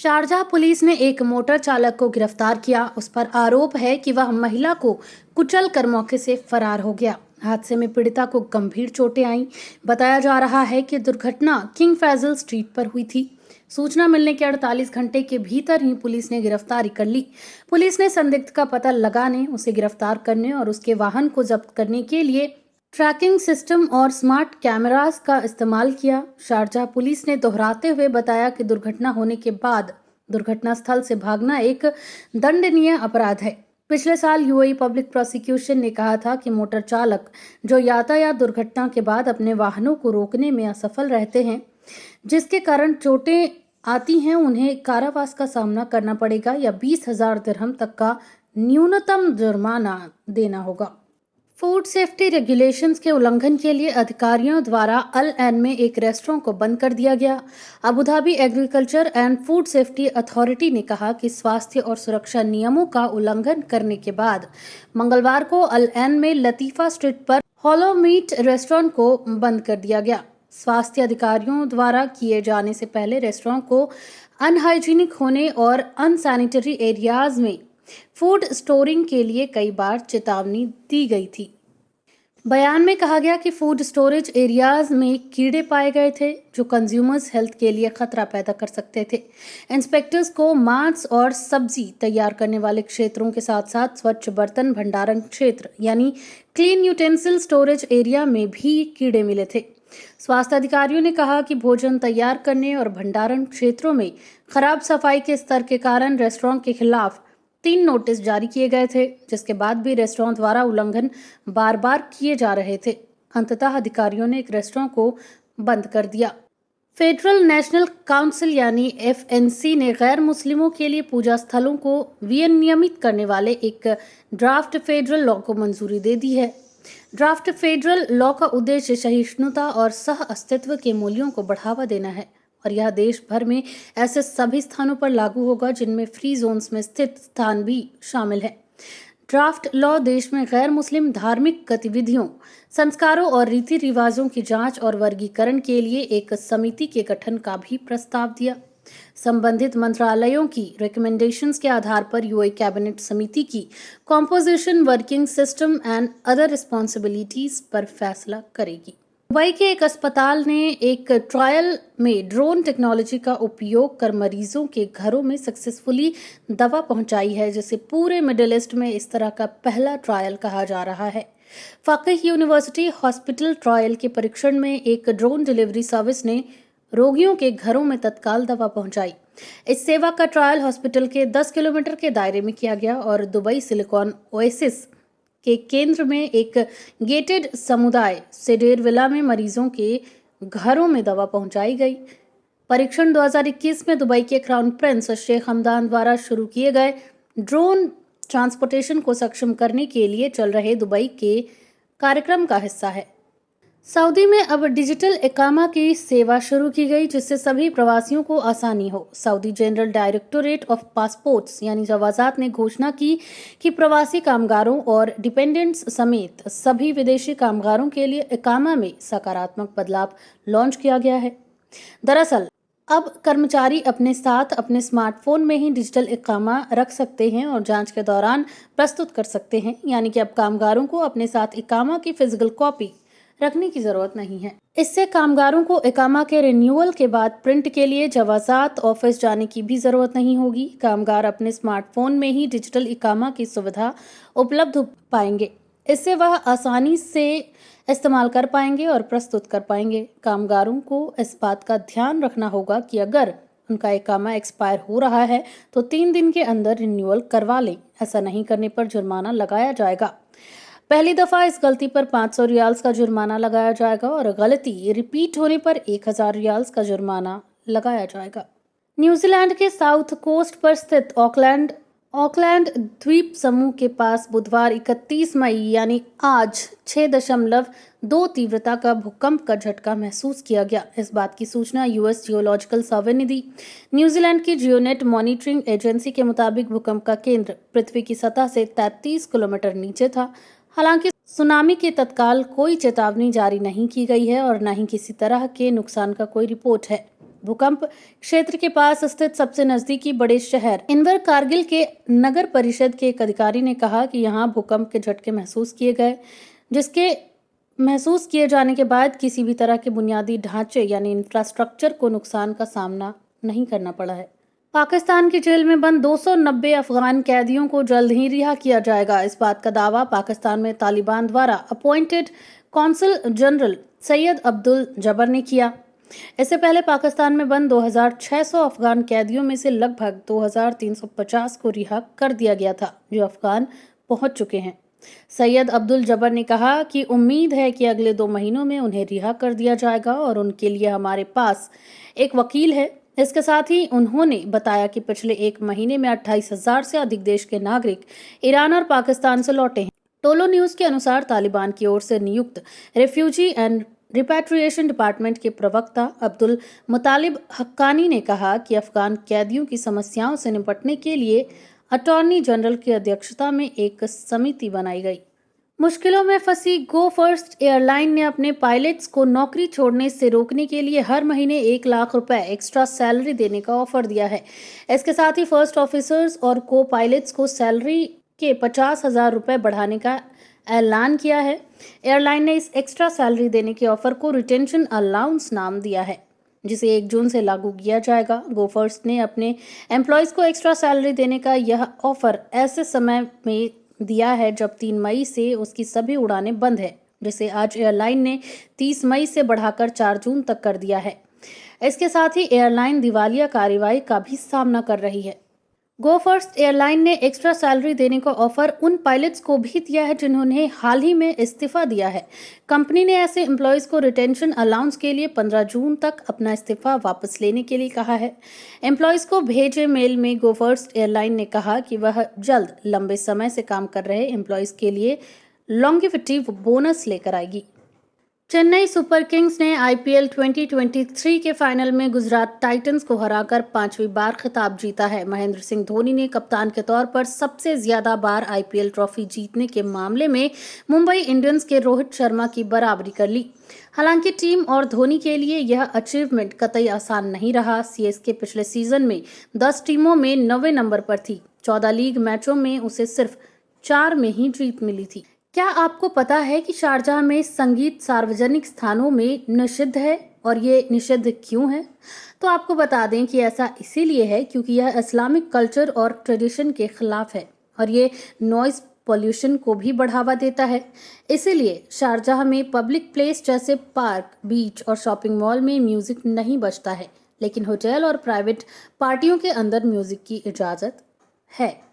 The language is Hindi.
शारजाह पुलिस ने एक मोटर चालक को गिरफ्तार किया। उस पर आरोप है कि वह महिला को कुचल कर मौके से फरार हो गया। हादसे में पीड़िता को गंभीर चोटें आईं। बताया जा रहा है कि दुर्घटना किंग फैजल स्ट्रीट पर हुई थी। सूचना मिलने के 48 घंटे के भीतर ही पुलिस ने गिरफ्तारी कर ली। पुलिस ने संदिग्ध का पता लगाने, उसे गिरफ्तार करने और उसके वाहन को जब्त करने के लिए ट्रैकिंग सिस्टम और स्मार्ट कैमरास का इस्तेमाल किया। शारजाह पुलिस ने दोहराते हुए बताया कि दुर्घटना होने के बाद दुर्घटना स्थल से भागना एक दंडनीय अपराध है। पिछले साल यूएई पब्लिक प्रोसिक्यूशन ने कहा था कि मोटर चालक जो यातायात दुर्घटना के बाद अपने वाहनों को रोकने में असफल रहते हैं, जिसके कारण चोटें आती हैं, उन्हें कारावास का सामना करना पड़ेगा या 20,000 दिरहम तक का न्यूनतम जुर्माना देना होगा। फूड सेफ्टी रेगुलेशंस के उल्लंघन के लिए अधिकारियों द्वारा अल ऐन में एक रेस्टोरेंट को बंद कर दिया गया। Abu Dhabi agriculture and food safety authority ने कहा कि स्वास्थ्य और सुरक्षा नियमों का उल्लंघन करने के बाद मंगलवार को अल ऐन में लतीफा स्ट्रीट पर हॉलो मीट रेस्टोरेंट को बंद कर दिया गया। स्वास्थ्य अधिकारियों द्वारा किए जाने से पहले रेस्टोरेंट को अनहाइजीनिक होने और अनसैनिटरी एरियाज में फूड स्टोरिंग के लिए कई बार चेतावनी दी गई थी। बयान में कहा गया कि फूड स्टोरेज एरियाज में कीड़े पाए गए थे जो कंज्यूमर्स हेल्थ के लिए खतरा पैदा कर सकते थे। इंस्पेक्टर्स को मांस और सब्जी तैयार करने वाले क्षेत्रों के साथ साथ स्वच्छ बर्तन भंडारण क्षेत्र यानी क्लीन यूटेंसिल स्टोरेज एरिया में भी कीड़े मिले थे। स्वास्थ्य अधिकारियों ने कहा कि भोजन तैयार करने और भंडारण क्षेत्रों में खराब सफाई के स्तर के कारण रेस्टोरेंट के खिलाफ 3 नोटिस जारी किए गए थे, जिसके बाद भी रेस्टोरेंट द्वारा उल्लंघन बार बार किए जा रहे थे। अंततः अधिकारियों ने एक रेस्टोरेंट को बंद कर दिया। फेडरल नेशनल काउंसिल यानी एफएनसी ने गैर मुस्लिमों के लिए पूजा स्थलों को विनियमित करने वाले एक ड्राफ्ट फेडरल लॉ को मंजूरी दे दी है। ड्राफ्ट फेडरल लॉ का उद्देश्य सहिष्णुता और सह अस्तित्व के मूल्यों को बढ़ावा देना है और यह देश भर में ऐसे सभी स्थानों पर लागू होगा जिनमें फ्री जोन्स में स्थित स्थान भी शामिल है। ड्राफ्ट लॉ देश में गैर मुस्लिम धार्मिक गतिविधियों, संस्कारों और रीति रिवाजों की जांच और वर्गीकरण के लिए एक समिति के गठन का भी प्रस्ताव दिया। संबंधित मंत्रालयों की रिकमेंडेशंस के आधार पर यूएई कैबिनेट समिति की composition, working system and other responsibilities पर फैसला करेगी। दुबई के एक अस्पताल ने एक ट्रायल में ड्रोन टेक्नोलॉजी का उपयोग कर मरीजों के घरों में सक्सेसफुली दवा पहुंचाई है, जिसे पूरे मिडिल ईस्ट में इस तरह का पहला ट्रायल कहा जा रहा है। फकीह यूनिवर्सिटी हॉस्पिटल ट्रायल के परीक्षण में एक ड्रोन डिलीवरी सर्विस ने रोगियों के घरों में तत्काल दवा पहुंचाई। इस सेवा का ट्रायल हॉस्पिटल के 10 किलोमीटर के दायरे में किया गया और दुबई सिलिकॉन ओएसिस के केंद्र में एक गेटेड समुदाय सेडेर विला में मरीजों के घरों में दवा पहुंचाई गई। परीक्षण 2021 में दुबई के क्राउन प्रिंस शेख हमदान द्वारा शुरू किए गए ड्रोन ट्रांसपोर्टेशन को सक्षम करने के लिए चल रहे दुबई के कार्यक्रम का हिस्सा है। सऊदी में अब डिजिटल इकामा की सेवा शुरू की गई, जिससे सभी प्रवासियों को आसानी हो। Saudi general directorate of passports यानी जवाजात ने घोषणा की कि प्रवासी कामगारों और डिपेंडेंट्स समेत सभी विदेशी कामगारों के लिए इकामा में सकारात्मक बदलाव लॉन्च किया गया है। दरअसल अब कर्मचारी अपने साथ अपने स्मार्टफोन में ही डिजिटल इकामा रख सकते हैं और जांच के दौरान प्रस्तुत कर सकते हैं, यानी कि अब कामगारों को अपने साथ इकामा की फिजिकल कॉपी रखने की जरूरत नहीं है। इससे कामगारों को इकामा के रिन्यूअल के बाद प्रिंट के लिए जवाजात ऑफिस जाने की भी जरूरत नहीं होगी। कामगार अपने स्मार्टफोन में ही डिजिटल इकामा की सुविधा उपलब्ध पाएंगे। इससे वह आसानी से इस्तेमाल कर पाएंगे और प्रस्तुत कर पाएंगे। कामगारों को इस बात का ध्यान रखना होगा कि अगर उनका इकामा एक्सपायर हो रहा है तो 3 दिन के अंदर रिन्यूअल करवा लें। ऐसा नहीं करने पर जुर्माना लगाया जाएगा। पहली दफा इस गलती पर 500 रियाल्स का जुर्माना लगाया जाएगा और गलती रिपीट होने पर 1000 रियाल्स का जुर्माना लगाया जाएगा। न्यूजीलैंड के साउथ कोस्ट पर स्थित ऑकलैंड द्वीप समूह के पास बुधवार 31 मई यानी आज 6.2 तीव्रता का भूकंप का झटका महसूस किया गया। इस बात की सूचना यूएस जियोलॉजिकल सर्वे ने दी। न्यूजीलैंड की जियोनेट मॉनिटरिंग एजेंसी के मुताबिक भूकंप का केंद्र पृथ्वी की सतह से 33 किलोमीटर नीचे था। हालांकि सुनामी के तत्काल कोई चेतावनी जारी नहीं की गई है और न ही किसी तरह के नुकसान का कोई रिपोर्ट है। भूकंप क्षेत्र के पास स्थित सबसे नजदीकी बड़े शहर इनवर कारगिल के नगर परिषद के एक अधिकारी ने कहा कि यहां भूकंप के झटके महसूस किए गए, जिसके महसूस किए जाने के बाद किसी भी तरह के बुनियादी ढांचे यानी इंफ्रास्ट्रक्चर को नुकसान का सामना नहीं करना पड़ा है। पाकिस्तान की जेल में बंद 290 अफगान कैदियों को जल्द ही रिहा किया जाएगा। इस बात का दावा पाकिस्तान में तालिबान द्वारा appointed consul general Syed Abdul जबर ने किया। इससे पहले पाकिस्तान में बंद 2600 अफगान कैदियों में से लगभग 2350 को रिहा कर दिया गया था, जो अफगान पहुंच चुके हैं। सैयद अब्दुल जबर ने कहा कि उम्मीद है कि अगले 2 महीनों में उन्हें रिहा कर दिया जाएगा और उनके लिए हमारे पास एक वकील है। इसके साथ ही उन्होंने बताया कि पिछले 1 महीने में 28,000 से अधिक देश के नागरिक ईरान और पाकिस्तान से लौटे हैं। टोलो न्यूज के अनुसार तालिबान की ओर से नियुक्त रिफ्यूजी एंड रिपैट्रिएशन डिपार्टमेंट के प्रवक्ता अब्दुल मुतालिब हक्कानी ने कहा कि अफगान कैदियों की समस्याओं से निपटने के लिए अटॉर्नी जनरल की अध्यक्षता में एक समिति बनाई गई। मुश्किलों में फंसी गो फर्स्ट एयरलाइन ने अपने पायलट्स को नौकरी छोड़ने से रोकने के लिए हर महीने 1 लाख रुपए एक्स्ट्रा सैलरी देने का ऑफर दिया है। इसके साथ ही फर्स्ट ऑफिसर्स और को पायलट्स को सैलरी के 50,000 रुपए बढ़ाने का ऐलान किया है। एयरलाइन ने इस एक्स्ट्रा सैलरी देने के ऑफर को रिटेंशन अलाउंस नाम दिया है, जिसे 1 जून से लागू किया जाएगा। गो फर्स्ट ने अपने एम्प्लॉयज को एक्स्ट्रा सैलरी देने का यह ऑफर ऐसे समय में दिया है जब 3 मई से उसकी सभी उड़ानें बंद है, जिसे आज एयरलाइन ने 30 मई से बढ़ाकर 4 जून तक कर दिया है। इसके साथ ही एयरलाइन दिवालिया कार्रवाई का भी सामना कर रही है। गो फर्स्ट एयरलाइन ने एक्स्ट्रा सैलरी देने का ऑफर उन पायलट्स को भी दिया है जिन्होंने हाल ही में इस्तीफा दिया है। कंपनी ने ऐसे एम्प्लॉयज को रिटेंशन अलाउंस के लिए 15 जून तक अपना इस्तीफा वापस लेने के लिए कहा है। एम्प्लॉयज को भेजे मेल में गो फर्स्ट एयरलाइन ने कहा कि वह जल्द लंबे समय से काम कर रहे एम्प्लॉयज के लिए लॉन्गेविटी बोनस लेकर आएगी। चेन्नई सुपर किंग्स ने आईपीएल 2023 के फाइनल में गुजरात टाइटंस को हराकर 5वीं बार खिताब जीता है। महेंद्र सिंह धोनी ने कप्तान के तौर पर सबसे ज्यादा बार आईपीएल ट्रॉफी जीतने के मामले में मुंबई इंडियंस के रोहित शर्मा की बराबरी कर ली। हालांकि टीम और धोनी के लिए यह अचीवमेंट कतई आसान नहीं रहा। सीएसके पिछले सीजन में 10 टीमों में 9वें नंबर पर थी। 14 लीग मैचों में उसे सिर्फ 4 में ही जीत मिली थी। क्या आपको पता है कि शारजाह में संगीत सार्वजनिक स्थानों में निषिद्ध है और ये निषिद्ध क्यों है? तो आपको बता दें कि ऐसा इसीलिए है क्योंकि यह इस्लामिक कल्चर और ट्रेडिशन के खिलाफ है और ये नॉइज पॉल्यूशन को भी बढ़ावा देता है। इसीलिए शारजाह में पब्लिक प्लेस जैसे पार्क, बीच और शॉपिंग मॉल में म्यूजिक नहीं बजता है, लेकिन होटल और प्राइवेट पार्टियों के अंदर म्यूजिक की इजाजत है।